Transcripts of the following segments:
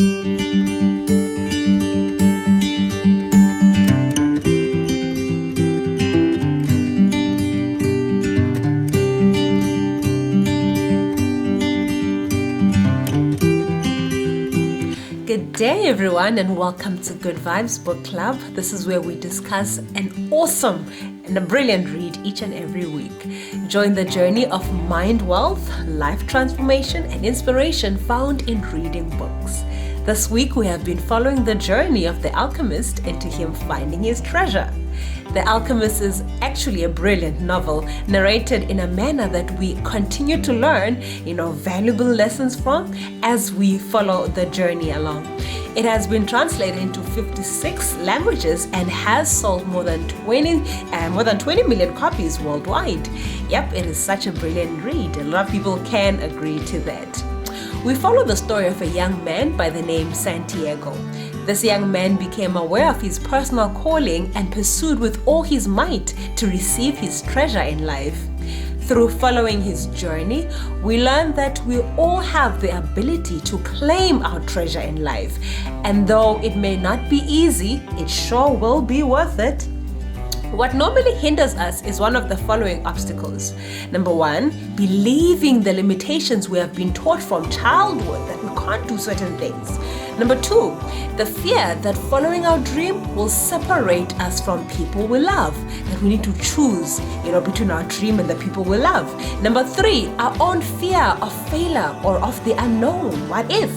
Good day, everyone, and welcome to Good Vibes Book Club. This is where we discuss an awesome and a brilliant read each and every week. Join the journey of mind wealth, life transformation, and inspiration found in reading books. This week, we have been following the journey of the Alchemist into him finding his treasure. The Alchemist is actually a brilliant novel narrated in a manner that we continue to learn, valuable lessons from as we follow the journey along. It has been translated into 56 languages and has sold more than 20 million copies worldwide. Yep, it is such a brilliant read. A lot of people can agree to that. We follow the story of a young man by the name Santiago. This young man became aware of his personal calling and pursued with all his might to receive his treasure in life. Through following his journey, we learn that we all have the ability to claim our treasure in life. And though it may not be easy, it sure will be worth it. What normally hinders us is one of the following obstacles. Number one, believing the limitations we have been taught from childhood that we can't do certain things. Number two, the fear that following our dream will separate us from people we love, that we need to choose, between our dream and the people we love. Number three, our own fear of failure or of the unknown. What if?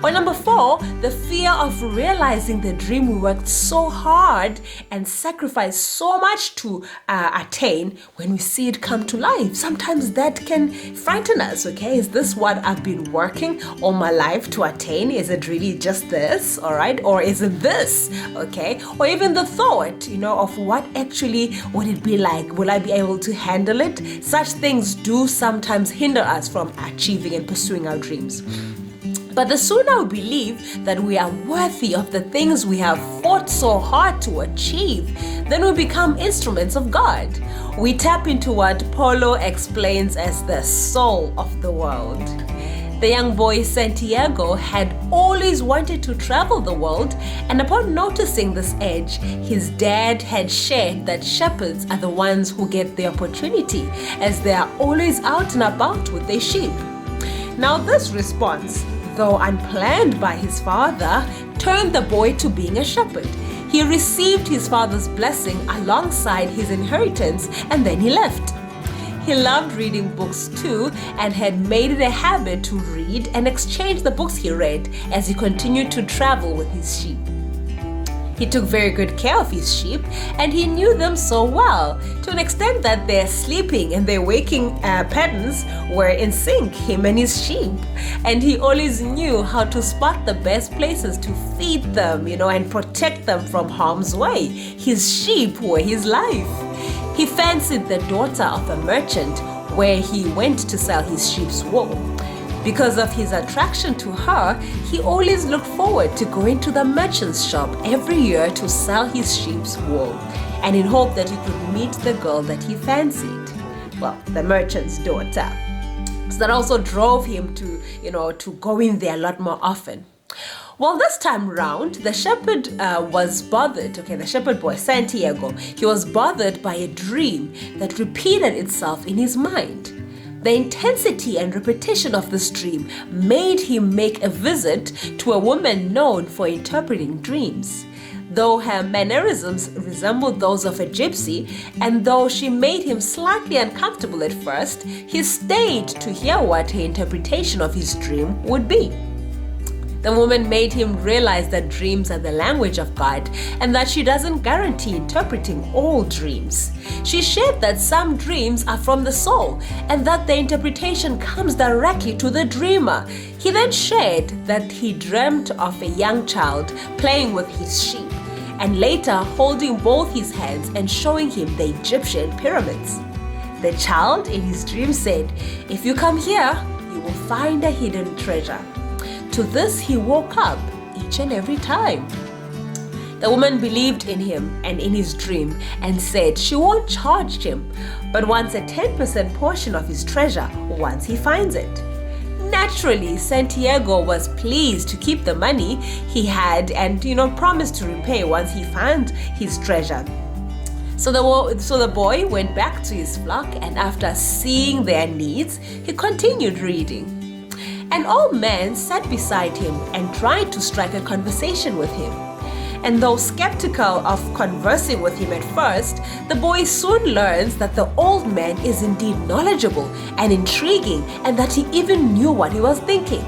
Or number four, the fear of realizing the dream we worked so hard and sacrificed so much to attain when we see it come to life. Sometimes that can frighten us, okay? Is this what I've been working all my life to attain? Is it really just this, all right? Or is it this, okay? Or even the thought, of what actually would it be like? Will I be able to handle it? Such things do sometimes hinder us from achieving and pursuing our dreams. But the sooner we believe that we are worthy of the things we have fought so hard to achieve, then we become instruments of God. We tap into what Paulo explains as the soul of the world. The young boy Santiago had always wanted to travel the world, and upon noticing this edge, his dad had shared that shepherds are the ones who get the opportunity, as they are always out and about with their sheep. Now this response, though unplanned by his father, turned the boy to being a shepherd. He received his father's blessing alongside his inheritance, and then he left. He loved reading books too, and had made it a habit to read and exchange the books he read as he continued to travel with his sheep. He took very good care of his sheep, and he knew them so well, to an extent that their sleeping and their waking patterns were in sync, him and his sheep. And he always knew how to spot the best places to feed them, and protect them from harm's way. His sheep were his life. He fancied the daughter of a merchant where he went to sell his sheep's wool. Because of his attraction to her, he always looked forward to going to the merchant's shop every year to sell his sheep's wool, and in hope that he could meet the girl that he fancied. Well, the merchant's daughter. So that also drove him to go in there a lot more often. Well, this time round, the shepherd was bothered, the shepherd boy, Santiago, he was bothered by a dream that repeated itself in his mind. The intensity and repetition of this dream made him make a visit to a woman known for interpreting dreams. Though her mannerisms resembled those of a gypsy, and though she made him slightly uncomfortable at first, he stayed to hear what her interpretation of his dream would be. The woman made him realize that dreams are the language of God and that she doesn't guarantee interpreting all dreams. She shared that some dreams are from the soul and that the interpretation comes directly to the dreamer. He then shared that he dreamt of a young child playing with his sheep and later holding both his hands and showing him the Egyptian pyramids. The child in his dream said, "If you come here, you will find a hidden treasure." To this he woke up each and every time. The woman believed in him and in his dream and said she won't charge him, but wants a 10% portion of his treasure once he finds it. Naturally, Santiago was pleased to keep the money he had and, promised to repay once he found his treasure. So the boy went back to his flock, and after seeing their needs, he continued reading. An old man sat beside him and tried to strike a conversation with him. And though skeptical of conversing with him at first, the boy soon learns that the old man is indeed knowledgeable and intriguing, and that he even knew what he was thinking.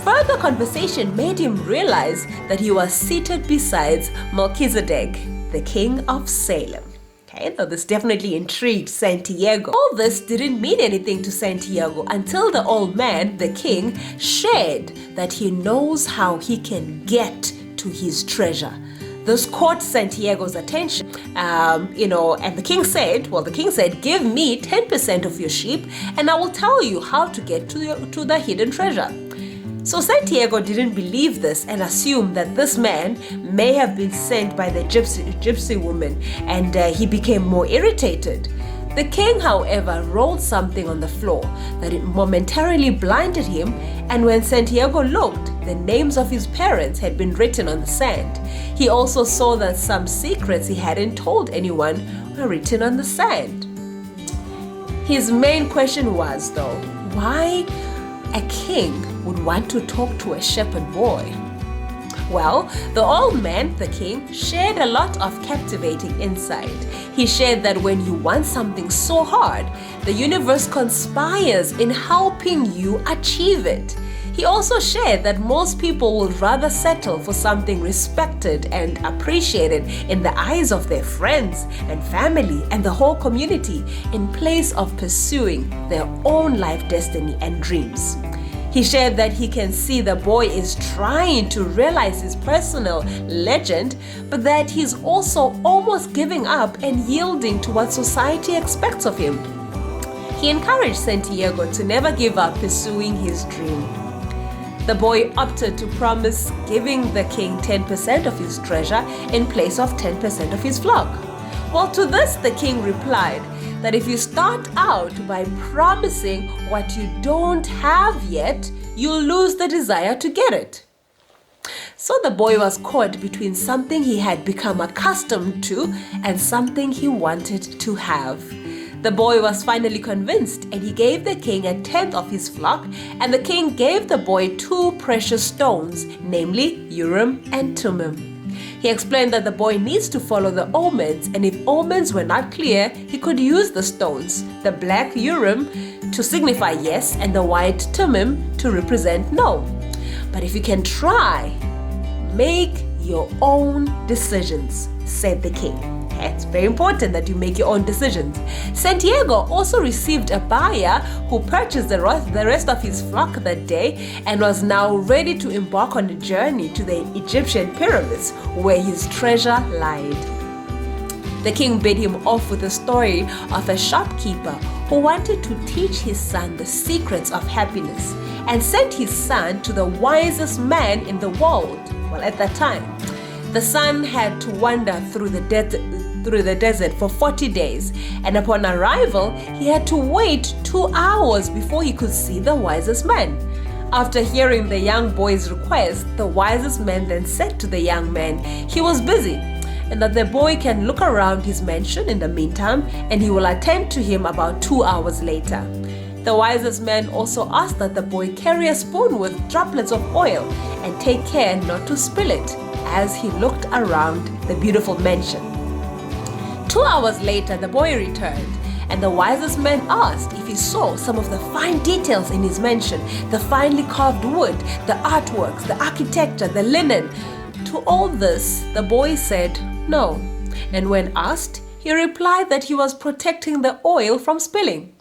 Further conversation made him realize that he was seated beside Melchizedek, the king of Salem. Okay, now this definitely intrigued Santiago. All this didn't mean anything to Santiago until the old man, the king, shared that he knows how he can get to his treasure. This caught Santiago's attention, and the king said, give me 10% of your sheep and I will tell you how to get to the hidden treasure. So Santiago didn't believe this and assumed that this man may have been sent by the gypsy woman, and he became more irritated. The king, however, rolled something on the floor that it momentarily blinded him, and when Santiago looked, the names of his parents had been written on the sand. He also saw that some secrets he hadn't told anyone were written on the sand. His main question was, though, why a king would want to talk to a shepherd boy? Well, the old man, the king, shared a lot of captivating insight. He shared that when you want something so hard, the universe conspires in helping you achieve it. He also shared that most people would rather settle for something respected and appreciated in the eyes of their friends and family and the whole community in place of pursuing their own life destiny and dreams. He shared that he can see the boy is trying to realize his personal legend, but that he's also almost giving up and yielding to what society expects of him. He encouraged Santiago to never give up pursuing his dream. The boy opted to promise giving the king 10% of his treasure in place of 10% of his flock. Well, to this the king replied that if you start out by promising what you don't have yet, you'll lose the desire to get it. So the boy was caught between something he had become accustomed to and something he wanted to have. The boy was finally convinced, and he gave the king 1/10 of his flock, and the king gave the boy 2 precious stones, namely Urim and Thummim. He explained that the boy needs to follow the omens, and if omens were not clear, he could use the stones, the black Urim to signify yes and the white Thummim to represent no. But if you can try, make your own decisions, said the king. It's very important that you make your own decisions. Santiago also received a buyer who purchased the rest of his flock that day and was now ready to embark on a journey to the Egyptian pyramids where his treasure lied. The king bid him off with a story of a shopkeeper who wanted to teach his son the secrets of happiness and sent his son to the wisest man in the world. Well, at that time, the son had to wander through the desert for 40 days, and upon arrival, he had to wait 2 hours before he could see the wisest man. After hearing the young boy's request, the wisest man then said to the young man he was busy and that the boy can look around his mansion in the meantime, and he will attend to him about 2 hours later. The wisest man also asked that the boy carry a spoon with droplets of oil and take care not to spill it as he looked around the beautiful mansion. 2 hours later, the boy returned, and the wisest man asked if he saw some of the fine details in his mansion, the finely carved wood, the artworks, the architecture, the linen. To all this, the boy said no, and when asked, he replied that he was protecting the oil from spilling.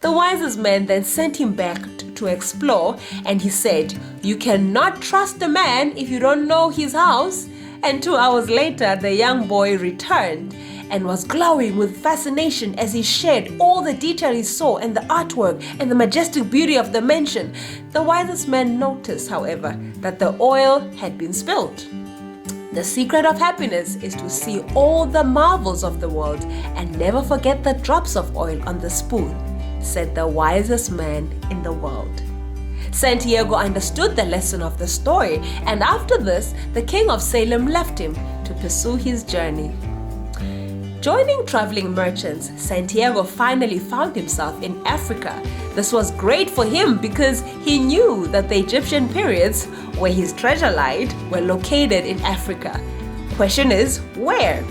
The wisest man then sent him back to explore, and he said, "You cannot trust a man if you don't know his house." And 2 hours later, the young boy returned and was glowing with fascination as he shared all the detail he saw and the artwork and the majestic beauty of the mansion. The wisest man noticed, however, that the oil had been spilled. The secret of happiness is to see all the marvels of the world and never forget the drops of oil on the spoon, said the wisest man in the world. Santiago understood the lesson of the story, and after this, the king of Salem left him to pursue his journey. Joining traveling merchants, Santiago finally found himself in Africa. This was great for him because he knew that the Egyptian pyramids, where his treasure lied, were located in Africa. Question is, where?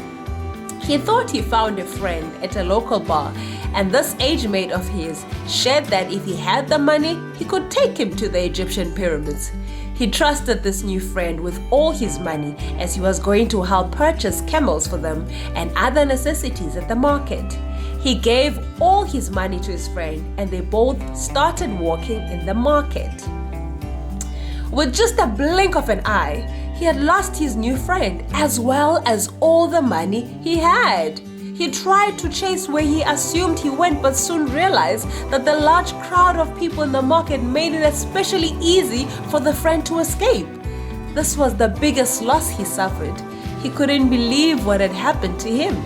He thought he found a friend at a local bar, and this age mate of his shared that if he had the money, he could take him to the Egyptian pyramids. He trusted this new friend with all his money, as he was going to help purchase camels for them and other necessities at the market. He gave all his money to his friend, and they both started walking in the market. With just a blink of an eye, he had lost his new friend as well as all the money he had. He tried to chase where he assumed he went, but soon realized that the large crowd of people in the market made it especially easy for the friend to escape. This was the biggest loss he suffered. He couldn't believe what had happened to him.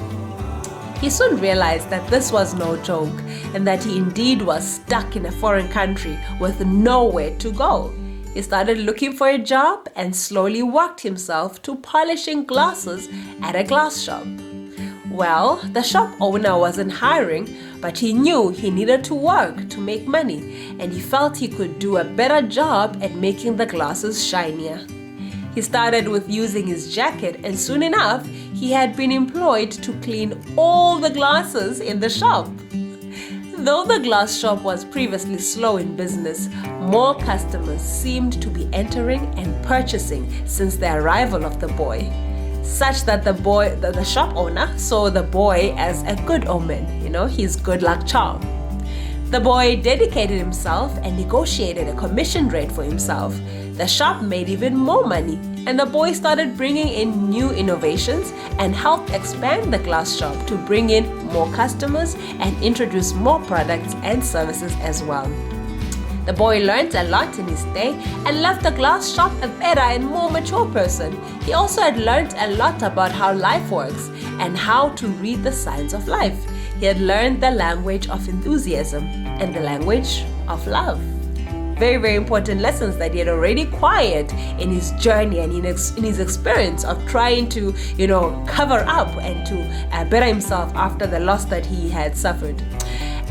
He soon realized that this was no joke and that he indeed was stuck in a foreign country with nowhere to go. He started looking for a job and slowly worked himself to polishing glasses at a glass shop. Well, the shop owner wasn't hiring, but he knew he needed to work to make money, and he felt he could do a better job at making the glasses shinier. He started with using his jacket, and soon enough, he had been employed to clean all the glasses in the shop. Though the glass shop was previously slow in business, more customers seemed to be entering and purchasing since the arrival of the boy, such that the shop owner saw the boy as a good omen, his good luck charm. The boy dedicated himself and negotiated a commission rate for himself. The shop made even more money, and the boy started bringing in new innovations and helped expand the glass shop to bring in more customers and introduce more products and services as well. The boy learned a lot in his day and left the glass shop a better and more mature person. He also had learned a lot about how life works and how to read the signs of life. He had learned the language of enthusiasm and the language of love. Very, very important lessons that he had already acquired in his journey and in his experience of trying to, cover up and to better himself after the loss that he had suffered.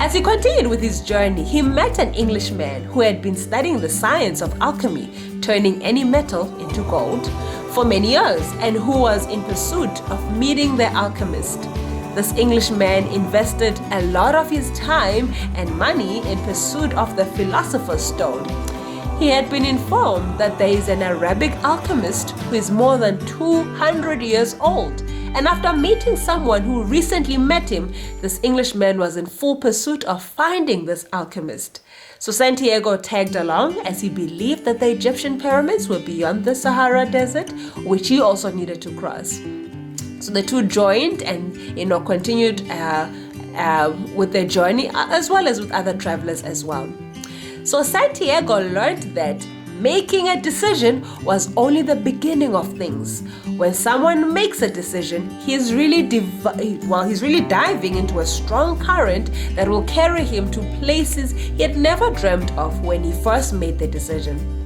As he continued with his journey, he met an Englishman who had been studying the science of alchemy, turning any metal into gold, for many years, and who was in pursuit of meeting the alchemist. This Englishman invested a lot of his time and money in pursuit of the philosopher's stone. He had been informed that there is an Arabic alchemist who is more than 200 years old. And after meeting someone who recently met him, this Englishman was in full pursuit of finding this alchemist. So Santiago tagged along as he believed that the Egyptian pyramids were beyond the Sahara Desert, which he also needed to cross. So the two joined and continued with their journey, as well as with other travelers as well. So Santiago learned that making a decision was only the beginning of things. When someone makes a decision, he's really diving into a strong current that will carry him to places he had never dreamt of when he first made the decision.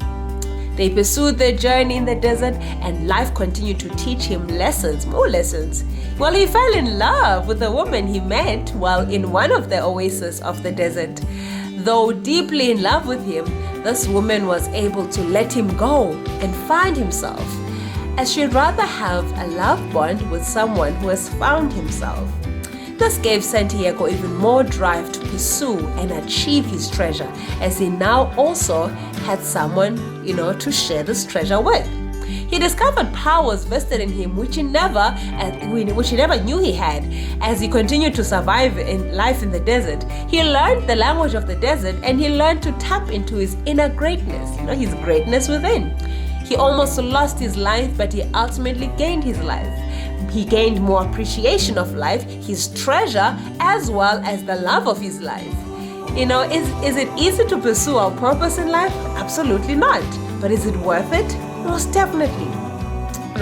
They pursued their journey in the desert, and life continued to teach him more lessons. Well, he fell in love with a woman he met while in one of the oases of the desert. Though deeply in love with him, this woman was able to let him go and find himself, as she'd rather have a love bond with someone who has found himself. This gave Santiago even more drive to pursue and achieve his treasure, as he now also had someone, to share this treasure with. He discovered powers vested in him which he never knew he had. As he continued to survive in life in the desert, he learned the language of the desert, and he learned to tap into his inner greatness, his greatness within. He almost lost his life, but he ultimately gained his life. He gained more appreciation of life, his treasure, as well as the love of his life. Is it easy to pursue our purpose in life? Absolutely not. But is it worth it? Most definitely.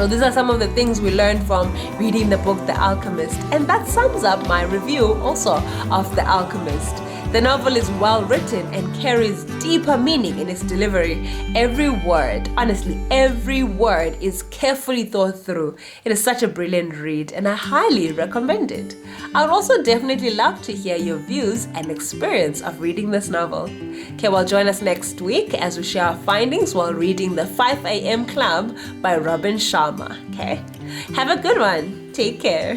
These are some of the things we learned from reading the book The Alchemist, and that sums up my review also of The Alchemist. The novel is well written and carries deeper meaning in its delivery. Every word, honestly, every word is carefully thought through. It is such a brilliant read and I highly recommend it. I would also definitely love to hear your views and experience of reading this novel. Okay, well, join us next week as we share our findings while reading The 5 a.m. Club by Robin Sharma. Okay, have a good one. Take care.